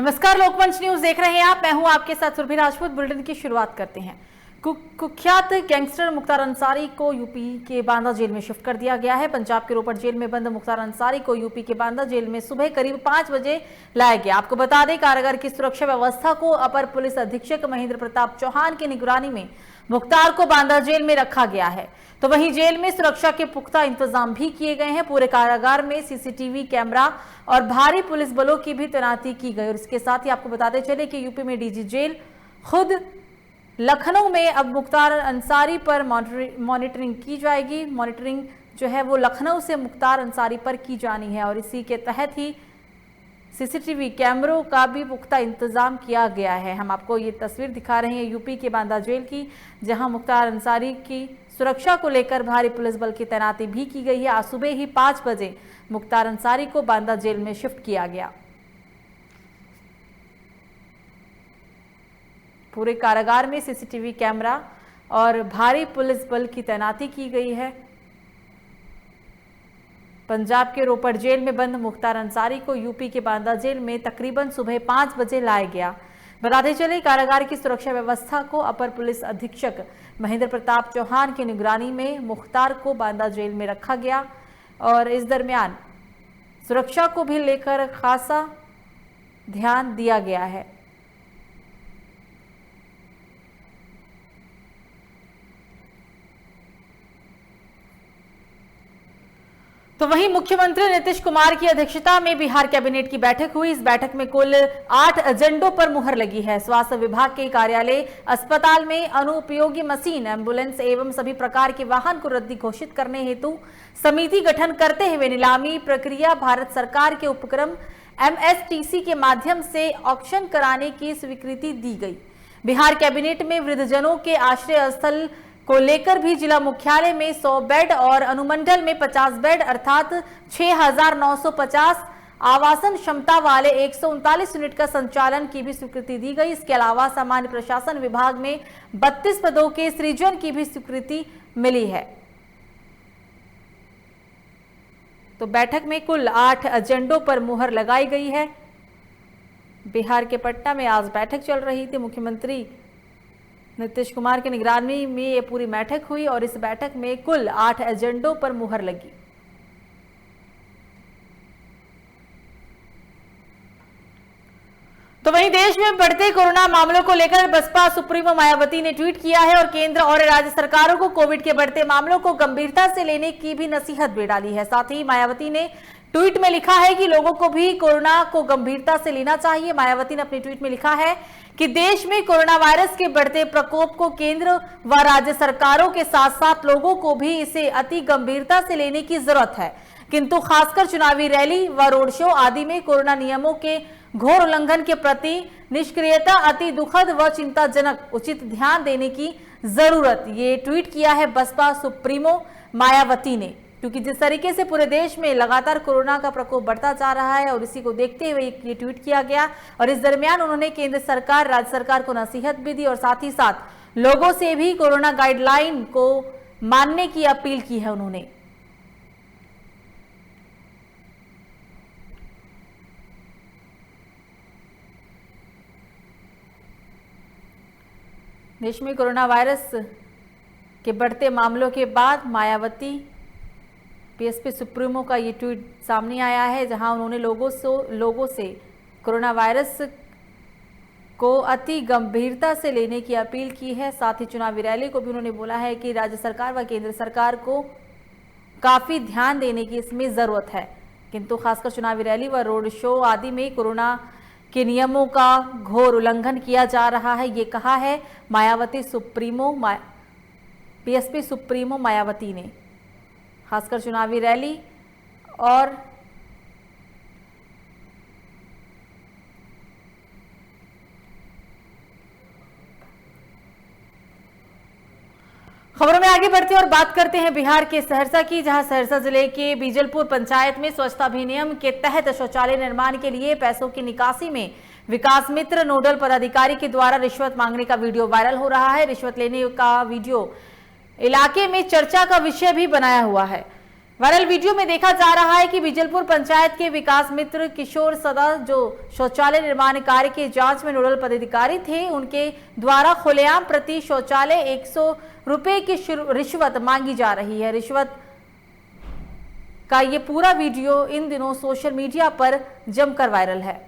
नमस्कार, लोकमंच न्यूज देख रहे हैं आप। मैं हूं आपके साथ सुरभि राजपूत। बुलेटिन की शुरुआत करते हैं। कुख्यात गैंगस्टर मुख्तार अंसारी को यूपी के बांदा जेल में शिफ्ट कर दिया गया है। पंजाब के रोपड़ जेल में बंद मुख्तार अंसारी को यूपी के बांदा जेल में सुबह करीब 5 बजे लाया गया। आपको बता दें, कारागार की सुरक्षा व्यवस्था को अपर पुलिस अधीक्षक महेंद्र प्रताप चौहान की निगरानी में मुख्तार को बांदा जेल में रखा गया है। तो वहीं जेल में सुरक्षा के पुख्ता इंतजाम भी किए गए हैं। पूरे कारागार में सीसीटीवी कैमरा और भारी पुलिस बलों की भी तैनाती की गई। और इसके साथ ही आपको बताते चले कि यूपी में डीजी जेल खुद लखनऊ में अब मुख्तार अंसारी पर मॉनिटरिंग की जाएगी। मॉनिटरिंग जो है वो लखनऊ से मुख्तार अंसारी पर की जानी है और इसी के तहत ही सीसीटीवी कैमरों का भी पुख्ता इंतजाम किया गया है। हम आपको ये तस्वीर दिखा रहे हैं यूपी के बांदा जेल की, जहां मुख्तार अंसारी की सुरक्षा को लेकर भारी पुलिस बल की तैनाती भी की गई है। आज सुबह ही 5 बजे मुख्तार अंसारी को बांदा जेल में शिफ्ट किया गया। पूरे कारागार में सीसीटीवी कैमरा और भारी पुलिस बल की तैनाती की गई है। पंजाब के रोपड़ जेल में बंद मुख्तार अंसारी को यूपी के बांदा जेल में तकरीबन सुबह 5 बजे लाया गया। बताते चले, कारागार की सुरक्षा व्यवस्था को अपर पुलिस अधीक्षक महेंद्र प्रताप चौहान की निगरानी में मुख्तार को बांदा जेल में रखा गया और इस दरमियान सुरक्षा को भी लेकर खासा ध्यान दिया गया है। तो वहीं मुख्यमंत्री नीतीश कुमार की अध्यक्षता में बिहार कैबिनेट की बैठक हुई। इस बैठक में कुल 8 एजेंडों पर मुहर लगी है। स्वास्थ्य विभाग के कार्यालय, अस्पताल में अनुपयोगी मशीन, एम्बुलेंस एवं सभी प्रकार के वाहन को रद्दी घोषित करने हेतु समिति गठन करते हुए नीलामी प्रक्रिया भारत सरकार के उपक्रम MSTC के माध्यम से ऑक्शन कराने की स्वीकृति दी गई। बिहार कैबिनेट में वृद्धजनों के आश्रय स्थल को लेकर भी जिला मुख्यालय में 100 बेड और अनुमंडल में 50 बेड अर्थात 6,950 आवासन क्षमता वाले 139 यूनिट का संचालन की भी स्वीकृति दी गई। इसके अलावा सामान्य प्रशासन विभाग में 32 पदों के सृजन की भी स्वीकृति मिली है। तो बैठक में कुल 8 एजेंडों पर मुहर लगाई गई है। बिहार के पटना में आज बैठक चल रही थी। मुख्यमंत्री नीतीश कुमार की निगरानी में ये पूरी बैठक हुई और इस बैठक में कुल 8 एजेंडों पर मुहर लगी। तो वहीं देश में बढ़ते कोरोना मामलों को लेकर बसपा सुप्रीमो मायावती ने ट्वीट किया है और केंद्र और राज्य सरकारों को कोविड के बढ़ते मामलों को गंभीरता से लेने की भी नसीहत भी डाली है। साथ ही मायावती ने ट्वीट में लिखा है कि लोगों को भी कोरोना को गंभीरता से लेना चाहिए। मायावती ने अपने ट्वीट में लिखा है कि देश में कोरोना वायरस के बढ़ते प्रकोप को केंद्र व राज्य सरकारों के साथ साथ लोगों को भी इसे अति गंभीरता से लेने की जरूरत है, किंतु खासकर चुनावी रैली व रोड शो आदि में कोरोना नियमों के घोर उल्लंघन के प्रति निष्क्रियता अति दुखद व चिंताजनक, उचित ध्यान देने की जरूरत। ये ट्वीट किया है बसपा सुप्रीमो मायावती ने, क्योंकि जिस तरीके से पूरे देश में लगातार कोरोना का प्रकोप बढ़ता जा रहा है और इसी को देखते हुए ये ट्वीट किया गया। और इस दरमियान उन्होंने केंद्र सरकार, राज्य सरकार को नसीहत भी दी और साथ ही साथ लोगों से भी कोरोना गाइडलाइन को मानने की अपील की है उन्होंने। देश में कोरोना वायरस के बढ़ते मामलों के बाद मायावती बीएसपी सुप्रीमो का ये ट्वीट सामने आया है, जहां उन्होंने लोगों से कोरोना वायरस को अति गंभीरता से लेने की अपील की है। साथ ही चुनावी रैली को भी उन्होंने बोला है कि राज्य सरकार व केंद्र सरकार को काफी ध्यान देने की इसमें जरूरत है, किंतु खासकर चुनावी रैली व रोड शो आदि में कोरोना के नियमों का घोर उल्लंघन किया जा रहा है। ये कहा है Mayawati supremo BSP supremo Mayawati ने। खासकर चुनावी रैली और खबरों में आगे बढ़ते हैं और बात करते हैं बिहार के सहरसा की, जहां सहरसा जिले के बीजलपुर पंचायत में स्वच्छता अधिनियम के तहत शौचालय निर्माण के लिए पैसों की निकासी में विकास मित्र नोडल पदाधिकारी के द्वारा रिश्वत मांगने का वीडियो वायरल हो रहा है। रिश्वत लेने का वीडियो इलाके में चर्चा का विषय भी बनाया हुआ है। वायरल वीडियो में देखा जा रहा है कि बिजलपुर पंचायत के विकास मित्र किशोर सदा, जो शौचालय निर्माण कार्य की जांच में नोडल पदाधिकारी थे, उनके द्वारा खुलेआम प्रति शौचालय 100 रुपए की रिश्वत मांगी जा रही है। रिश्वत का ये पूरा वीडियो इन दिनों सोशल मीडिया पर जमकर वायरल है।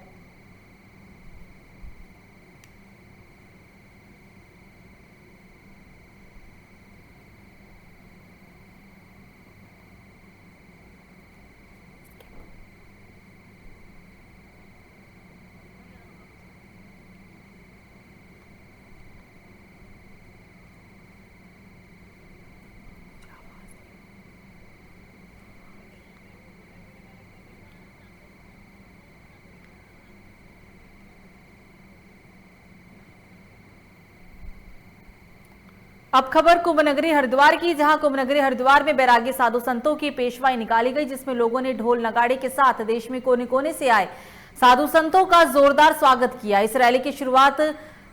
अब खबर कुंभ नगरी हरिद्वार की, जहां कुंभ नगरी हरिद्वार में बैरागी साधु संतों की पेशवाई निकाली गई, जिसमें लोगों ने ढोल नगाड़े के साथ देश में कोने कोने से आए साधु संतों का जोरदार स्वागत किया। इस रैली की शुरुआत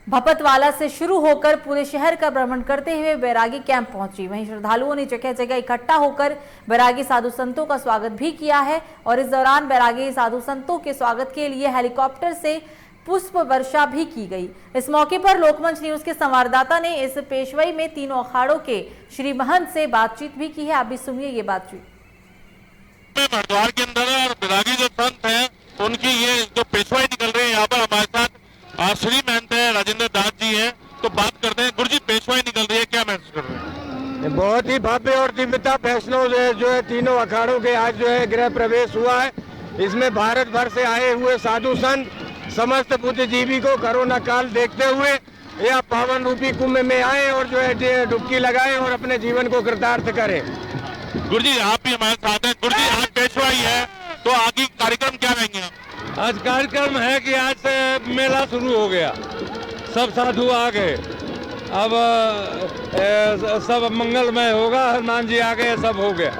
भपतवाला से शुरू होकर पूरे शहर का भ्रमण करते हुए बैरागी कैंप पहुंची। वहीं श्रद्धालुओं ने जगह जगह इकट्ठा होकर बैरागी साधु संतों का स्वागत भी किया है और इस दौरान बैरागी साधु संतों के स्वागत के लिए हेलीकॉप्टर से पुष्प वर्षा भी की गई। इस मौके पर लोकमंच न्यूज के संवाददाता ने इस पेशवाई में तीनों अखाड़ों के श्री महंत से बातचीत भी की है। आप भी सुनिए ये बातचीत। हरिद्वार के अंदर और बैरागी जो संत हैं उनकी ये जो पेशवाई निकल रही है, यहाँ पर हमारे साथ श्री महंत है, राजेंद्र दास जी हैं, तो बात करते हैं। गुरु जी, पेशवाई निकल रही है, क्या महसूस कर रहे हैं? बहुत ही भव्य और दिव्यता वैष्णव जो है तीनों अखाड़ों के आज जो है गृह प्रवेश हुआ है। इसमें भारत भर से आए हुए साधु संत समस्त बुद्धिजीवी को कोरोना काल देखते हुए यह पावन रूपी कुंभ में आए और जो है डुबकी लगाएं और अपने जीवन को कृतार्थ करें। गुरु जी, आप भी हमारे साथ हैं। गुरु जी, आज पेशवाई है, तो आगे कार्यक्रम क्या रहेंगे? आज कार्यक्रम है कि आज से मेला शुरू हो गया, सब साधु आ गए, अब सब मंगलमय होगा, हनुमान जी आ गए, सब हो गया,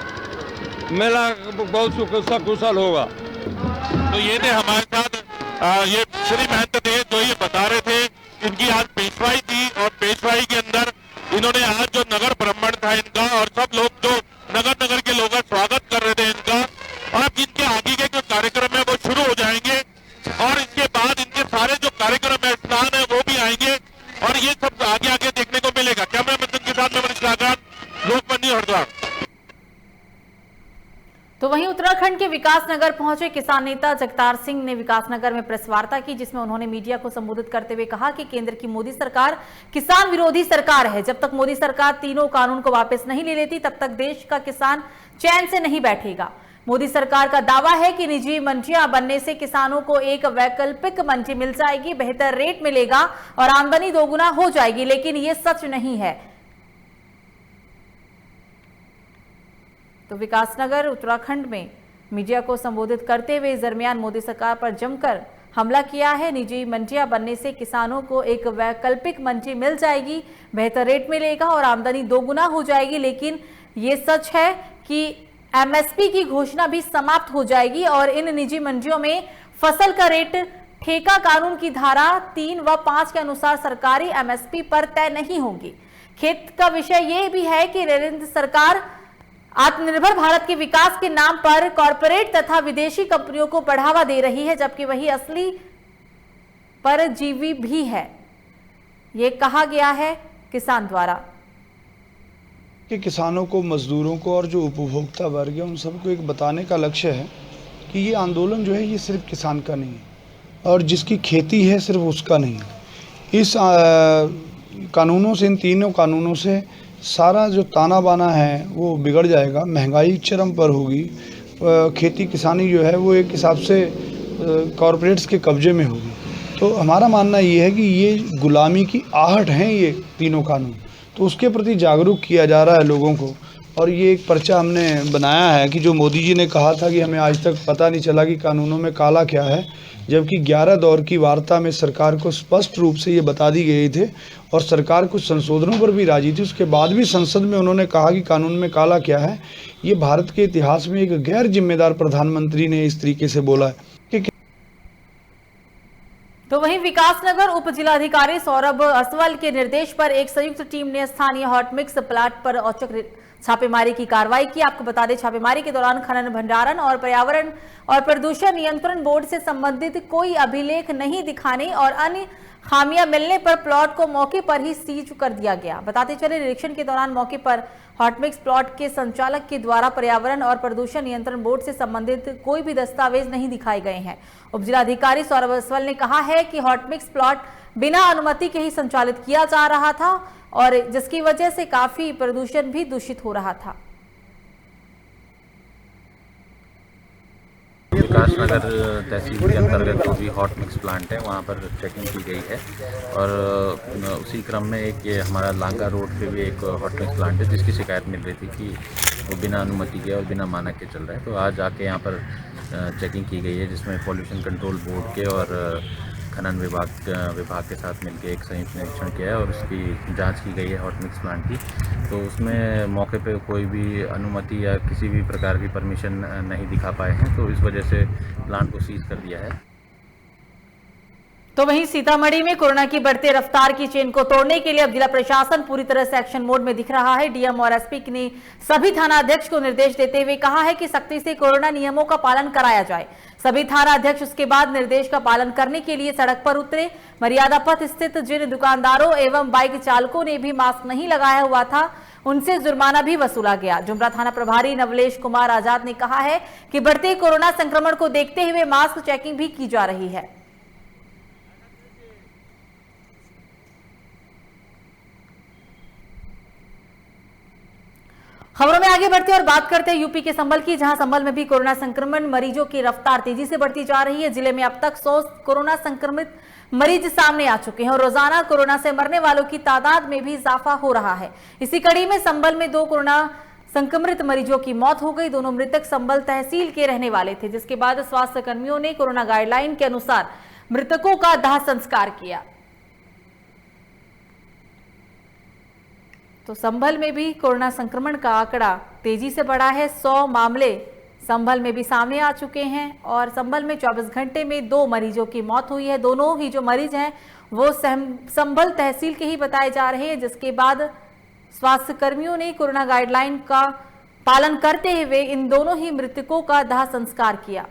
मेला बहुत सकुशल होगा। तो ये थे हमारे साथ ये श्री महंत थे जो ये बता रहे थे। इनकी आज पेशवाई थी और पेशवाई के अंदर इन्होंने आज जो नगर भ्रमण था इनका, और सब लोग जो नगर के लोग स्वागत कर रहे थे इनका, और अब इनके आगे के जो कार्यक्रम है वो शुरू हो जाएंगे और इसके बाद इनके सारे जो कार्यक्रम है, स्नान है, वो भी आएंगे और ये सब आगे आगे देखने को मिलेगा। कैमरा पर्सन के साथ मैं मनीष लागान, लोकमंच हरिद्वार। तो वहीं उत्तराखंड के विकासनगर पहुंचे किसान नेता जगतार सिंह ने विकासनगर में प्रेस वार्ता की, जिसमें उन्होंने मीडिया को संबोधित करते हुए कहा कि केंद्र की मोदी सरकार किसान विरोधी सरकार है। जब तक मोदी सरकार तीनों कानून को वापस नहीं ले लेती, तब तक देश का किसान चैन से नहीं बैठेगा। मोदी सरकार का दावा है कि निजी मंडियां बनने से किसानों को एक वैकल्पिक मंडी मिल जाएगी, बेहतर रेट मिलेगा और आमदनी दोगुना हो जाएगी, लेकिन ये सच नहीं है। तो विकासनगर उत्तराखंड में मीडिया को संबोधित करते हुए इस दरमियान मोदी सरकार पर जमकर हमला किया है। निजी मंडियां बनने से किसानों को एक वैकल्पिक मंडी मिल जाएगी, बेहतर रेट मिलेगा और आमदनी दोगुना हो जाएगी, लेकिन ये सच है कि एमएसपी की घोषणा भी समाप्त हो जाएगी और इन निजी मंडियों में फसल का रेट ठेका कानून की धारा 3 व 5 के अनुसार सरकारी एमएसपी पर तय नहीं होंगी। खेत का विषय ये भी है कि नरेंद्र सरकार आत्मनिर्भर भारत के विकास के नाम पर कॉरपोरेट तथा विदेशी कंपनियों को बढ़ावा दे रही है, जबकि वही असली परजीवी भी है, ये कहा गया है किसान द्वारा। कि किसानों को, मजदूरों को और जो उपभोक्ता वर्ग है उन सबको एक बताने का लक्ष्य है कि ये आंदोलन जो है ये सिर्फ किसान का नहीं है और जिसकी खेती है सिर्फ उसका नहीं है। इस कानूनों से, इन तीनों कानूनों से सारा जो ताना बाना है वो बिगड़ जाएगा, महंगाई चरम पर होगी, खेती किसानी जो है वो एक हिसाब से कॉरपोरेट्स के कब्जे में होगी। तो हमारा मानना ये है कि ये गुलामी की आहट हैं ये तीनों कानून, तो उसके प्रति जागरूक किया जा रहा है लोगों को। और ये एक पर्चा हमने बनाया है कि जो मोदी जी ने कहा था कि हमें आज तक पता नहीं चला कि कानूनों में काला क्या है, जबकि 11 दौर की वार्ता में सरकार को स्पष्ट रूप से ये बता दी गई थे और सरकार कुछ संशोधनों पर भी राजी थी। उसके बाद भी संसद में उन्होंने कहा कि कानून में काला क्या है। ये भारत के इतिहास में एक गैर जिम्मेदार प्रधानमंत्री ने इस तरीके से बोला है। तो वहीं विकासनगर उप जिलाधिकारी सौरभ असवल के निर्देश पर एक संयुक्त टीम ने स्थानीय हॉट मिक्स प्लांट पर औचक छापेमारी की कार्रवाई की। आपको बता दें, छापेमारी के दौरान खनन भंडारण और पर्यावरण और प्रदूषण नियंत्रण बोर्ड से संबंधित कोई अभिलेख नहीं दिखाने और अन्य खामियां मिलने पर प्लॉट को मौके पर ही सीज कर दिया गया। बताते चले, निरीक्षण के दौरान मौके पर हॉटमिक्स प्लॉट के संचालक के द्वारा पर्यावरण और प्रदूषण नियंत्रण बोर्ड से संबंधित कोई भी दस्तावेज नहीं दिखाए गए हैं। उपजिलाधिकारी सौरभ असवल ने कहा है कि हॉटमिक्स प्लॉट बिना अनुमति के ही संचालित किया जा रहा था और जिसकी वजह से काफी प्रदूषण भी दूषित हो रहा था। विकासनगर तहसील के अंतर्गत जो भी हॉट मिक्स प्लांट है वहाँ पर चेकिंग की गई है और उसी क्रम में एक ये हमारा लांगा रोड पे भी एक हॉट मिक्स प्लांट है जिसकी शिकायत मिल रही थी कि वो बिना अनुमति के और बिना मानक के चल रहा है। तो आज आके यहाँ पर चेकिंग की गई है जिसमें पॉल्यूशन कंट्रोल बोर्ड के और खनन विभाग के साथ मिलकर एक संयुक्त निरीक्षण किया है और उसकी जांच की गई है हॉट मिक्स प्लांट की। तो उसमें मौके पे कोई भी अनुमति या किसी भी प्रकार की परमिशन नहीं दिखा पाए हैं, तो इस वजह से प्लांट को सीज कर दिया है। तो वहीं सीतामढ़ी में कोरोना की बढ़ती रफ्तार की चेन को तोड़ने के लिए अब जिला प्रशासन पूरी तरह से एक्शन मोड में दिख रहा है। डीएम और एसपी ने सभी थाना अध्यक्ष को निर्देश देते हुए कहा है कि सख्ती से कोरोना नियमों का पालन कराया जाए। सभी थाना अध्यक्ष उसके बाद निर्देश का पालन करने के लिए सड़क पर उतरे। मर्यादा पथ स्थित जिन दुकानदारों एवं बाइक चालकों ने भी मास्क नहीं लगाया हुआ था उनसे जुर्माना भी वसूला गया। जुमरा थाना प्रभारी नवलेश कुमार आजाद ने कहा है कि बढ़ते कोरोना संक्रमण को देखते हुए मास्क चेकिंग भी की जा रही है। खबरों में आगे बढ़ते और बात करते हैं यूपी के संभल की, जहां संभल में भी कोरोना संक्रमण मरीजों की रफ्तार तेजी से बढ़ती जा रही है। जिले में अब तक 100 कोरोना संक्रमित मरीज सामने आ चुके हैं और रोजाना कोरोना से मरने वालों की तादाद में भी इजाफा हो रहा है। इसी कड़ी में संभल में 2 कोरोना संक्रमित मरीजों की मौत हो गई। दोनों मृतक संभल तहसील के रहने वाले थे, जिसके बाद स्वास्थ्य कर्मियों ने कोरोना गाइडलाइन के अनुसार मृतकों का दाह संस्कार किया। तो संभल में भी कोरोना संक्रमण का आंकड़ा तेजी से बढ़ा है। 100 मामले संभल में भी सामने आ चुके हैं और संभल में 24 घंटे में 2 मरीजों की मौत हुई है। दोनों ही जो मरीज हैं वो संभल तहसील के ही बताए जा रहे हैं, जिसके बाद स्वास्थ्य कर्मियों ने कोरोना गाइडलाइन का पालन करते हुए इन दोनों ही मृतकों का दाह संस्कार किया।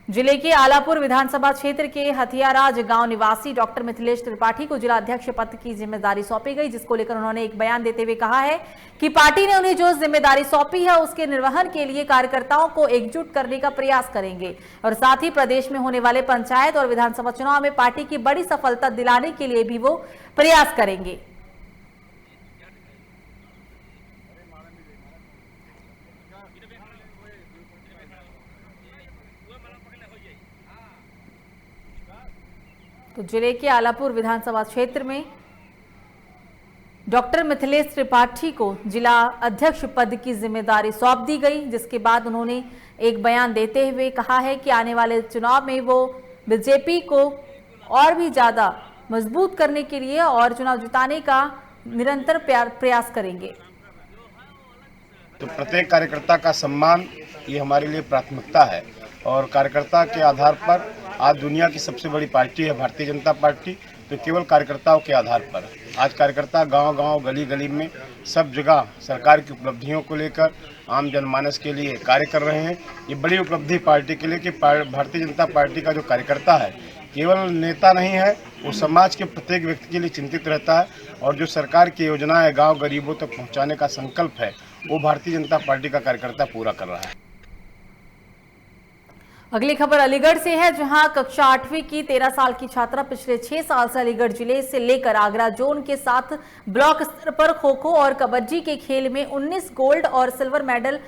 जिले के आलापुर विधानसभा क्षेत्र के हथियाराज गांव निवासी डॉक्टर मिथिलेश त्रिपाठी को जिला अध्यक्ष पद की जिम्मेदारी सौंपी गई, जिसको लेकर उन्होंने एक बयान देते हुए कहा है कि पार्टी ने उन्हें जो जिम्मेदारी सौंपी है उसके निर्वहन के लिए कार्यकर्ताओं को एकजुट करने का प्रयास करेंगे और साथ ही प्रदेश में होने वाले पंचायत और विधानसभा चुनाव में पार्टी की बड़ी सफलता दिलाने के लिए भी वो प्रयास करेंगे। तो जिले के आलापुर विधानसभा क्षेत्र में डॉक्टर मिथिलेश त्रिपाठी को जिला अध्यक्ष पद की जिम्मेदारी सौंप दी गई, जिसके बाद उन्होंने एक बयान देते हुए कहा है कि आने वाले चुनाव में वो बीजेपी को और भी ज्यादा मजबूत करने के लिए और चुनाव जिताने का निरंतर प्रयास करेंगे। तो प्रत्येक कार्यकर्ता का सम्मान ये हमारे लिए प्राथमिकता है और कार्यकर्ता के आधार पर आज दुनिया की सबसे बड़ी पार्टी है भारतीय जनता पार्टी, तो केवल कार्यकर्ताओं के आधार पर आज कार्यकर्ता गांव-गांव गली-गली में सब जगह सरकार की उपलब्धियों को लेकर आम जनमानस के लिए कार्य कर रहे हैं। ये बड़ी उपलब्धि पार्टी के लिए कि भारतीय जनता पार्टी का जो कार्यकर्ता है केवल नेता नहीं है, वो समाज के प्रत्येक व्यक्ति के लिए चिंतित रहता है और जो सरकार की योजनाएं गाँव गरीबों तक पहुँचाने का संकल्प है वो भारतीय जनता पार्टी का कार्यकर्ता पूरा कर रहा है। अगली खबर अलीगढ़ से है, जहां कक्षा 8वीं की 13 साल की छात्रा पिछले 6 साल से अलीगढ़ जिले से लेकर आगरा जोन के साथ ब्लॉक स्तर पर खो-खो और कबड्डी के खेल में 19 गोल्ड और सिल्वर मेडल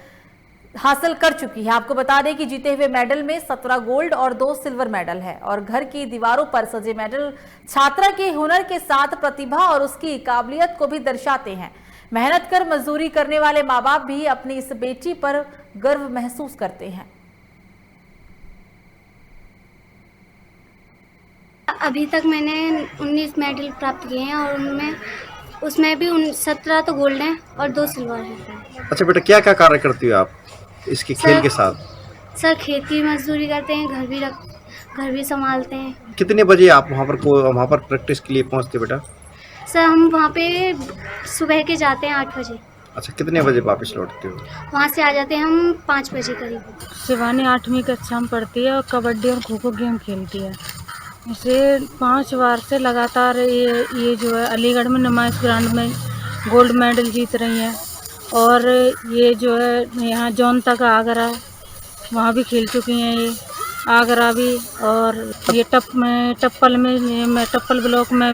हासिल कर चुकी है। आपको बता दें कि जीते हुए मेडल में 17 गोल्ड और 2 सिल्वर मेडल है और घर की दीवारों पर सजे मेडल छात्रा के हुनर के साथ प्रतिभा और उसकी काबिलियत को भी दर्शाते हैं। मेहनत कर मजदूरी करने वाले माँ बाप भी अपनी इस बेटी पर गर्व महसूस करते हैं। अभी तक मैंने 19 मेडल प्राप्त किए हैं और उनमें उसमें भी 17 तो गोल्ड हैं और 2 सिल्वर हैं। अच्छा बेटा, क्या क्या कार्य करती हो आप इसके खेल के साथ? सर खेती मजदूरी करते हैं, घर भी संभालते हैं। कितने बजे आप वहाँ पर प्रैक्टिस के लिए पहुँचते बेटा? सर हम वहाँ पे सुबह के जाते हैं 8 बजे। अच्छा, कितने बजे वापस लौटते हो? वहाँ से आ जाते हैं हम 5 बजे करीब। शिवानी 8वीं कक्षा में पढ़ती है और कबड्डी और खो खो गेम खेलती है। इसे 5 बार से लगातार ये जो है अलीगढ़ में नुमाइश ग्राउंड में गोल्ड मेडल जीत रही हैं और ये जो है यहाँ जौन तक आगरा वहाँ भी खेल चुकी हैं, ये आगरा भी, और ये टप्पल ब्लॉक में।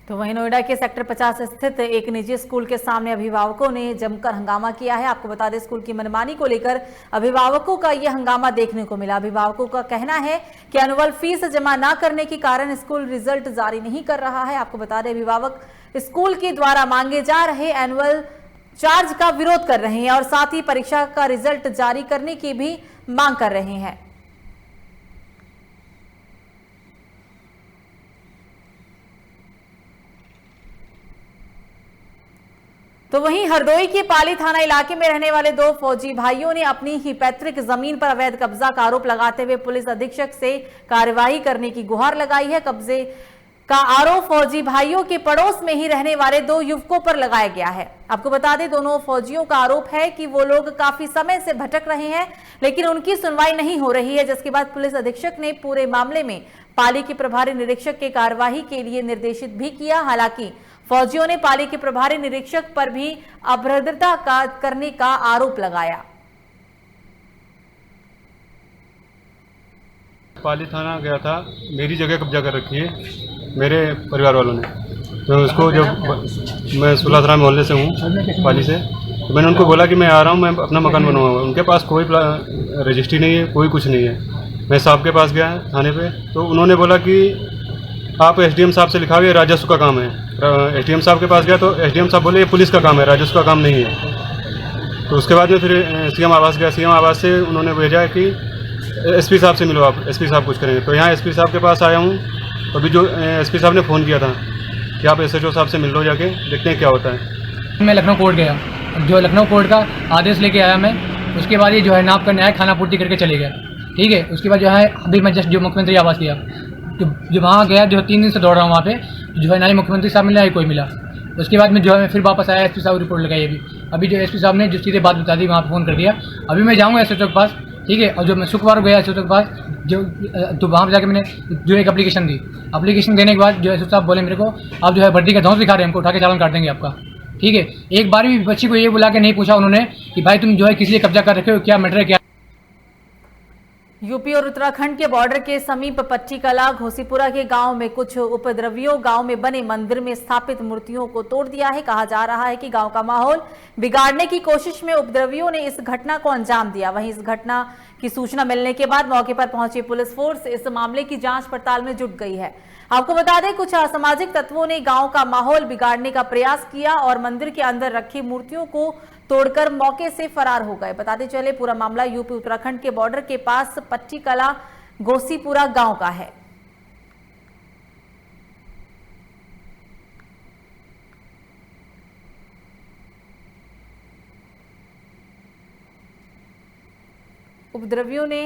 तो वहीं नोएडा के सेक्टर 50 स्थित एक निजी स्कूल के सामने अभिभावकों ने जमकर हंगामा किया है। आपको बता दें, स्कूल की मनमानी को लेकर अभिभावकों का यह हंगामा देखने को मिला। अभिभावकों का कहना है कि एनुअल फीस जमा न करने के कारण स्कूल रिजल्ट जारी नहीं कर रहा है। आपको बता दें, अभिभावक स्कूल के द्वारा मांगे जा रहे एनुअल चार्ज का विरोध कर रहे हैं और साथ ही परीक्षा का रिजल्ट जारी करने की भी मांग कर रहे हैं। तो वहीं हरदोई के पाली थाना इलाके में रहने वाले 2 फौजी भाइयों ने अपनी ही पैतृक जमीन पर अवैध कब्जा का आरोप लगाते हुए पुलिस अधीक्षक से कार्यवाही करने की गुहार लगाई है। कब्जे का आरोप फौजी भाइयों के पड़ोस में ही रहने वाले 2 युवकों पर लगाया गया है। आपको बता दें, दोनों फौजियों का आरोप है कि वो लोग काफी समय से भटक रहे हैं, लेकिन उनकी सुनवाई नहीं हो रही है, जिसके बाद पुलिस अधीक्षक ने पूरे मामले में पाली के प्रभारी निरीक्षक के कार्यवाही के लिए निर्देशित भी किया। हालांकि फौजियों ने पाली के प्रभारी निरीक्षक पर भी अभद्रता करने का आरोप लगाया। पाली थाना गया था, मेरी जगह कब्जा कर रखी है मेरे परिवार वालों ने। मैं उसको जब मैं सुलासरा मोहल्ले से हूँ, पाली से, तो मैंने उनको बोला कि मैं आ रहा हूँ, मैं अपना मकान बनवाऊंगा। उनके पास कोई रजिस्ट्री नहीं है, कोई कुछ नहीं है। मैं साहब के पास गया थाने पे, तो उन्होंने बोला कि आप एसडीएम साहब से लिखा हुआ, ये राजस्व का काम है। एसडीएम साहब के पास गया तो एसडीएम साहब बोले ये पुलिस का काम है, राजस्व का काम नहीं है। तो उसके बाद में फिर सीएम आवास गया। सीएम आवास से उन्होंने भेजा है कि एसपी साहब से मिलो, आप एसपी साहब कुछ करेंगे। तो यहाँ एसपी साहब के पास आया हूँ। अभी जो एसपी साहब ने फ़ोन किया था कि आप एसएचओ साहब से मिल लो, जाके देखते हैं क्या होता है। मैं लखनऊ कोर्ट गया, जो लखनऊ कोर्ट का आदेश लेके आया मैं, उसके बाद ये जो है नाप करने आया, खाना पूर्ति करके चले गए। ठीक है, उसके बाद जो है अभी मैं जस्ट जो मुख्यमंत्री आवास किया, जो वहाँ गया, जो 3 दिन से दौड़ रहा हूँ वहाँ पे, जो है ना ही मुख्यमंत्री साहब मिला, कोई मिला। उसके बाद में जो है मैं फिर वापस आया, एसपी साहब रिपोर्ट लगाई। अभी जो एसपी साहब ने जो सीधे बात बता दी, वहाँ पे फ़ोन कर दिया। अभी मैं जाऊँगा एसएचओ के पास, ठीक है। और जो मैं शुक्रवार गया एसएचओ के पास, जो तो वहाँ पर जाकर मैंने जो एक एप्लीकेशन दी। एप्लीकेशन देने के बाद जो एसएचओ साहब बोले मेरे को, आप जो है भर्ती का धौंस दिखा रहे हैं, हमको उठा के चालान काट देंगे आपका। ठीक है, एक बार भी बच्ची को ये बुला के नहीं पूछा उन्होंने कि भाई तुम जो है किसी कब्जा कर रखे हो, क्या मैटर है, क्या। यूपी और उत्तराखंड के बॉर्डर के समीप पट्टी कला घोसीपुरा के गांव में कुछ उपद्रवियों गांव में बने मंदिर में स्थापित मूर्तियों को तोड़ दिया है। कहा जा रहा है कि गांव का माहौल बिगाड़ने की कोशिश में उपद्रवियों ने इस घटना को अंजाम दिया। वहीं इस घटना की सूचना मिलने के बाद मौके पर पहुंची पुलिस फोर्स इस मामले की जांच पड़ताल में जुट गई है। आपको बता दें, कुछ असामाजिक तत्वों ने गांव का माहौल बिगाड़ने का प्रयास किया और मंदिर के अंदर रखी मूर्तियों को तोड़कर मौके से फरार हो गए। बताते चले, पूरा मामला यूपी उत्तराखंड के बॉर्डर के पास पट्टी कला घोसीपुरा गांव का है। उपद्रवियों ने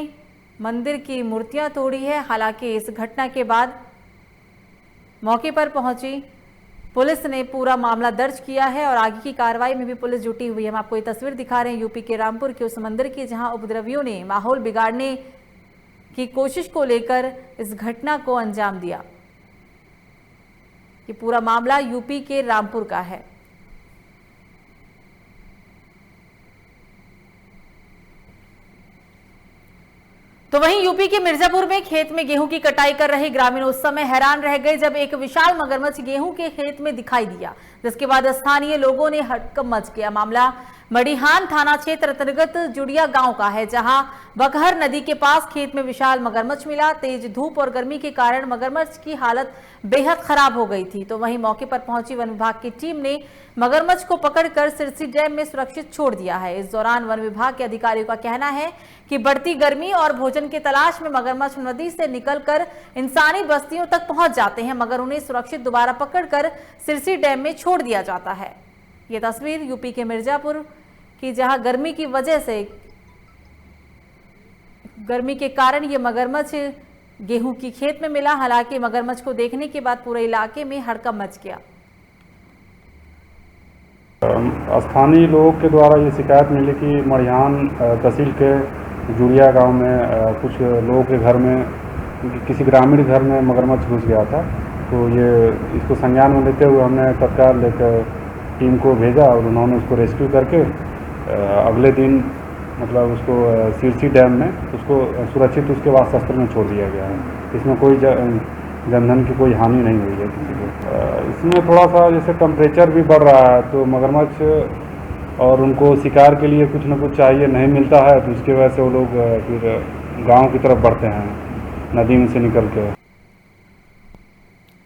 मंदिर की मूर्तियां तोड़ी है। हालांकि इस घटना के बाद मौके पर पहुंची पुलिस ने पूरा मामला दर्ज किया है और आगे की कार्रवाई में भी पुलिस जुटी हुई है। हम आपको ये तस्वीर दिखा रहे हैं यूपी के रामपुर के उस मंदिर की, जहां उपद्रवियों ने माहौल बिगाड़ने की कोशिश को लेकर इस घटना को अंजाम दिया। ये पूरा मामला यूपी के रामपुर का है। तो वहीं यूपी के मिर्जापुर में खेत में गेहूं की कटाई कर रहे ग्रामीण उस समय हैरान रह गए जब एक विशाल मगरमच्छ गेहूं के खेत में दिखाई दिया, जिसके बाद स्थानीय लोगों ने हड़कंप मच गया। मामला मड़िहान थाना क्षेत्र अंतर्गत जुड़िया गांव का है, जहां बकहर नदी के पास खेत में विशाल मगरमच्छ मिला। तेज धूप और गर्मी के कारण मगरमच्छ की हालत बेहद खराब हो गई थी। तो वहीं मौके पर पहुंची वन विभाग की टीम ने मगरमच्छ को पकड़कर सिरसी डैम में सुरक्षित छोड़ दिया है। इस दौरान वन विभाग के अधिकारियों का कहना है कि बढ़ती गर्मी और भोजन की तलाश में मगरमच्छ नदी से निकलकर इंसानी बस्तियों तक पहुंच जाते हैं, मगर उन्हें सुरक्षित दोबारा पकड़कर सिरसी डैम में छोड़ दिया जाता है। ये तस्वीर यूपी के मिर्जापुर की, जहां गर्मी के कारण ये मगरमच्छ गेहूं की खेत में मिला। हालांकि मगरमच्छ को देखने के बाद पूरे इलाके में हड़कंप मच गया। स्थानीय लोगों के द्वारा ये शिकायत मिली कि मड़िहान तहसील के जुड़िया गांव में कुछ लोगों के घर में, किसी ग्रामीण घर में मगरमच्छ घुस गया था। तो ये इसको संज्ञान में लेते हुए हमने तत्काल एक टीम को भेजा और उन्होंने उसको रेस्क्यू करके अगले दिन मतलब उसको सिरसी डैम में उसको सुरक्षित उसके वासस्थल में छोड़ दिया गया है। इसमें कोई जनधन की कोई हानि नहीं हुई है किसी को। इसमें थोड़ा सा जैसे टेम्परेचर भी बढ़ रहा है तो मगरमच्छ और उनको शिकार के लिए कुछ न कुछ चाहिए, नहीं मिलता है तो उसकी वजह से वो लोग फिर गांव की तरफ बढ़ते हैं नदी में से निकल के।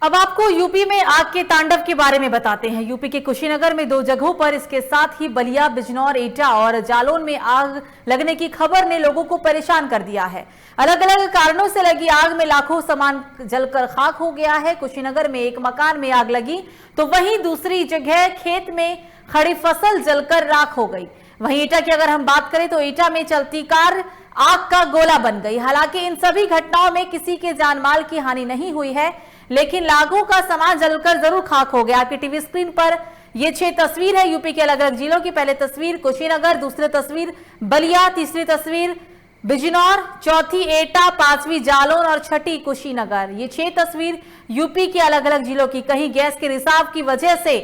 अब आपको यूपी में आग के तांडव के बारे में बताते हैं। यूपी के कुशीनगर में 2 जगहों पर, इसके साथ ही बलिया, बिजनौर, एटा और जालौन में आग लगने की खबर ने लोगों को परेशान कर दिया है। अलग अलग कारणों से लगी आग में लाखों सामान जलकर खाक हो गया है। कुशीनगर में एक मकान में आग लगी तो वहीं दूसरी जगह खेत में खड़ी फसल जलकर राख हो गई। वहीं एटा की अगर हम बात करें तो एटा में चलती कार आग का गोला बन गई। हालांकि इन सभी घटनाओं में किसी के जान माल की हानि नहीं हुई है, लेकिन लाखों का सामान जलकर जरूर खाक हो गया। आपकी टीवी स्क्रीन पर ये 6 तस्वीर है यूपी के अलग अलग जिलों की। पहले तस्वीर कुशीनगर, दूसरी तस्वीर बलिया, तीसरी तस्वीर बिजनौर, चौथी एटा, 5वीं जालौन और छठी कुशीनगर। ये 6 तस्वीर यूपी के अलग अलग जिलों की। कहीं गैस के रिसाव की वजह से,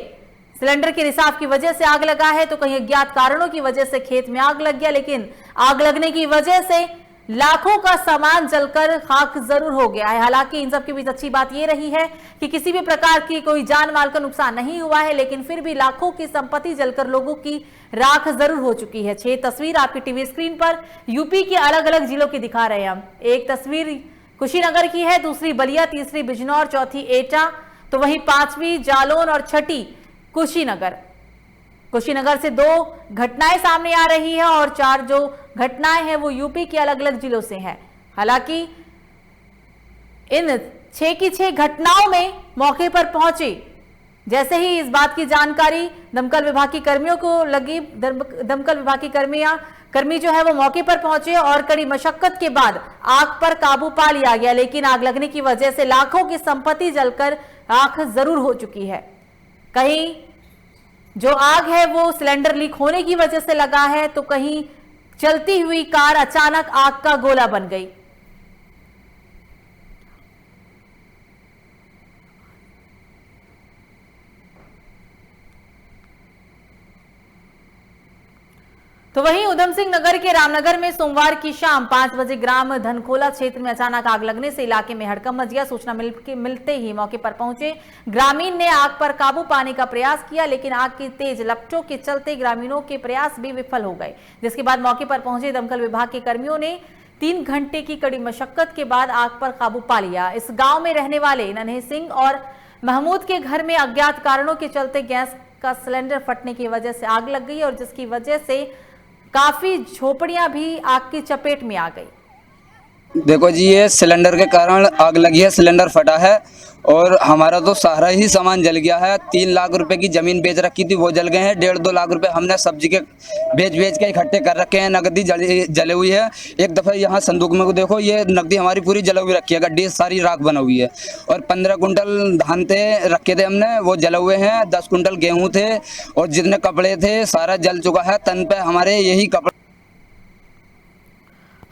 सिलेंडर के रिसाव की वजह से आग लगा है तो कहीं अज्ञात कारणों की वजह से खेत में आग लग गया, लेकिन आग लगने की वजह से लाखों का सामान जलकर खाक जरूर हो गया है। हालांकि इन सब के बीच अच्छी बात यह रही है कि किसी भी प्रकार की कोई जान माल का नुकसान नहीं हुआ है, लेकिन फिर भी लाखों की संपत्ति जलकर लोगों की राख जरूर हो चुकी है। 6 तस्वीर आपकी टीवी स्क्रीन पर यूपी के अलग अलग जिलों की दिखा रहे हैं हम। एक तस्वीर कुशीनगर की है, दूसरी बलिया, तीसरी बिजनौर, चौथी एटा, तो वहीं 5वीं जालौन और छठी कुशीनगर। कुशीनगर से 2 घटनाएं सामने आ रही है और 4 जो घटनाएं हैं वो यूपी के अलग अलग जिलों से हैं। हालांकि इन 6 की 6 घटनाओं में मौके पर पहुंचे जैसे ही इस बात की जानकारी दमकल विभाग की कर्मियों को लगी, दमकल विभाग की कर्मी जो है वो मौके पर पहुंचे और कड़ी मशक्कत के बाद आग पर काबू पा लिया गया। लेकिन आग लगने की वजह से लाखों की संपत्ति जलकर राख जरूर हो चुकी है। कहीं जो आग है वो सिलेंडर लीक होने की वजह से लगा है तो कहीं चलती हुई कार अचानक आग का गोला बन गई। तो वहीं उधम सिंह नगर के रामनगर में सोमवार की शाम 5 बजे ग्राम धनखोला क्षेत्र में अचानक आग लगने से इलाके में हड़कंप मच गया। सूचना मिलते ही मौके पर पहुंचे ग्रामीण ने आग पर काबू पाने का प्रयास किया, लेकिन आग की तेज लपटों के चलते ग्रामीणों के प्रयास भी विफल हो गए, जिसके बाद मौके पर पहुंचे दमकल विभाग के कर्मियों ने 3 घंटे की कड़ी मशक्कत के बाद आग पर काबू पा लिया। इस गांव में रहने वाले नन्हे सिंह और महमूद के घर में अज्ञात कारणों के चलते गैस का सिलेंडर फटने की वजह से आग लग गई और जिसकी वजह से काफी झोपड़ियां भी आग की चपेट में आ गई। देखो जी, ये सिलेंडर के कारण आग लगी है, सिलेंडर फटा है और हमारा तो सारा ही सामान जल गया है। 3 लाख रुपए की जमीन बेच रखी थी वो जल गए हैं। 1.5-2 लाख रुपए हमने सब्जी के बेच के इकट्ठे कर रखे हैं। नकदी जले हुई है। एक दफा यहाँ संदूक में को देखो, ये नकदी हमारी पूरी जला हुई रखी है, गड्डी सारी राख बना हुई है। और 15 कुंटल धान थे रखे थे हमने, वो जले हुए हैं। 10 कुंटल गेहूँ थे और जितने कपड़े थे सारा जल चुका है। तन पे हमारे यही कपड़े।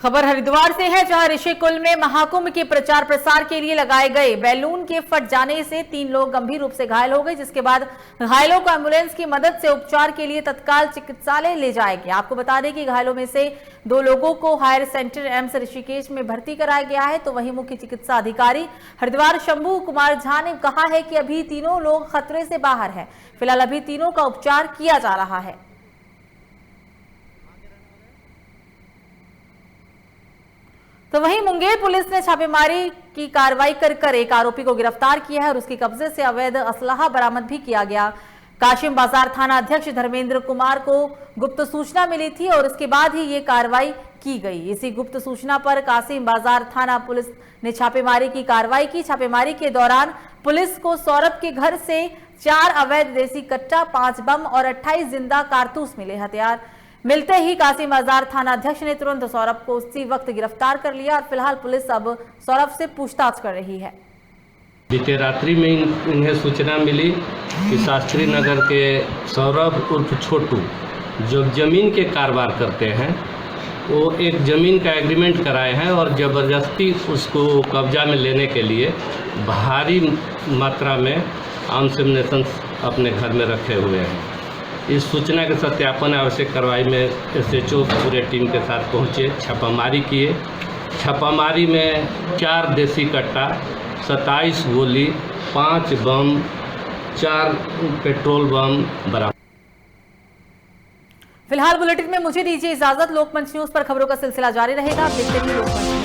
खबर हरिद्वार से है, जहां ऋषिकुल में महाकुंभ के प्रचार प्रसार के लिए लगाए गए बैलून के फट जाने से 3 लोग गंभीर रूप से घायल हो गए, जिसके बाद घायलों को एम्बुलेंस की मदद से उपचार के लिए तत्काल चिकित्सालय ले जाया गया। आपको बता दें कि घायलों में से 2 लोगों को हायर सेंटर एम्स ऋषिकेश में भर्ती कराया गया है। तो वहीं मुख्य चिकित्सा अधिकारी हरिद्वार शंभू कुमार झा ने कहा है कि अभी तीनों लोग खतरे से बाहर है। फिलहाल अभी तीनों का उपचार किया जा रहा है। तो वहीं मुंगेर पुलिस ने छापेमारी की कार्रवाई कर एक आरोपी को गिरफ्तार किया है और उसके कब्जे से अवैध असलाहा बरामद भी किया गया। काशिम बाजार थाना अध्यक्ष धर्मेंद्र कुमार को गुप्त सूचना मिली थी और इसके बाद ही ये कार्रवाई की गई। इसी गुप्त सूचना पर कासिम बाजार थाना पुलिस ने छापेमारी की कार्रवाई की। छापेमारी के दौरान पुलिस को सौरभ के घर से 4 अवैध देसी कट्टा, 5 बम और 28 जिंदा कारतूस मिले। हथियार मिलते ही कासिम बाजार थाना अध्यक्ष ने तुरंत सौरभ को उसी वक्त गिरफ्तार कर लिया और फिलहाल पुलिस अब सौरभ से पूछताछ कर रही है। बीते रात्रि में इन्हें सूचना मिली कि शास्त्री नगर के सौरभ उर्फ छोटू जो जमीन के कारोबार करते हैं, वो एक ज़मीन का एग्रीमेंट कराए हैं और ज़बरदस्ती उसको कब्जा में लेने के लिए भारी मात्रा में आर्म्स एम्युनिशन अपने घर में रखे हुए हैं। इस सूचना के सत्यापन आवश्यक कार्रवाई में SHO पूरे टीम के साथ पहुंचे, छापामारी किए। छापामारी में 4 देसी कट्टा, 27 गोली, 5 बम, 4 पेट्रोल बम बरामद। फिलहाल बुलेटिन में मुझे दीजिए इजाजत। लोकमंच न्यूज पर खबरों का सिलसिला जारी रहेगा। आप देखते रहिए लोकमंच।